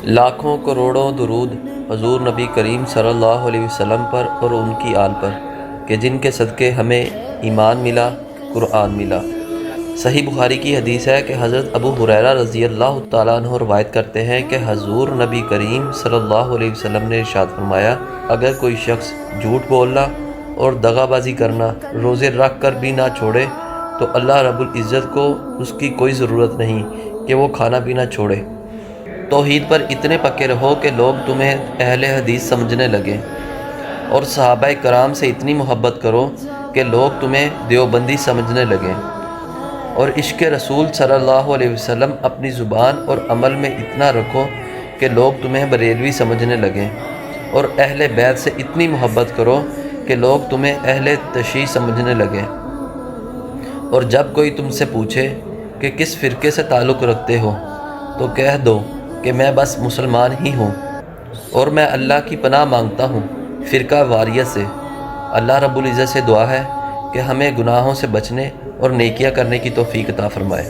لاکھوں کروڑوں درود حضور نبی کریم صلی اللہ علیہ وسلم پر اور ان کی آل پر کہ جن کے صدقے ہمیں ایمان ملا، قرآن ملا۔ صحیح بخاری کی حدیث ہے کہ حضرت ابو ہریرہ رضی اللہ تعالیٰ عنہ روایت کرتے ہیں کہ حضور نبی کریم صلی اللہ علیہ وسلم نے ارشاد فرمایا، اگر کوئی شخص جھوٹ بولنا اور دغا بازی کرنا روزے رکھ کر بھی نہ چھوڑے تو اللہ رب العزت کو اس کی کوئی ضرورت نہیں کہ وہ کھانا پینا چھوڑے۔ توحید پر اتنے پکے رہو کہ لوگ تمہیں اہل حدیث سمجھنے لگیں، اور صحابہ کرام سے اتنی محبت کرو کہ لوگ تمہیں دیوبندی سمجھنے لگیں، اور عشق رسول صلی اللہ علیہ وسلم اپنی زبان اور عمل میں اتنا رکھو کہ لوگ تمہیں بریلوی سمجھنے لگیں، اور اہل بیت سے اتنی محبت کرو کہ لوگ تمہیں اہل تشیع سمجھنے لگیں۔ اور جب کوئی تم سے پوچھے کہ کس فرقے سے تعلق رکھتے ہو تو کہہ دو کہ میں بس مسلمان ہی ہوں، اور میں اللہ کی پناہ مانگتا ہوں فرقہ واریت سے۔ اللہ رب العزت سے دعا ہے کہ ہمیں گناہوں سے بچنے اور نیکیاں کرنے کی توفیق عطا فرمائے۔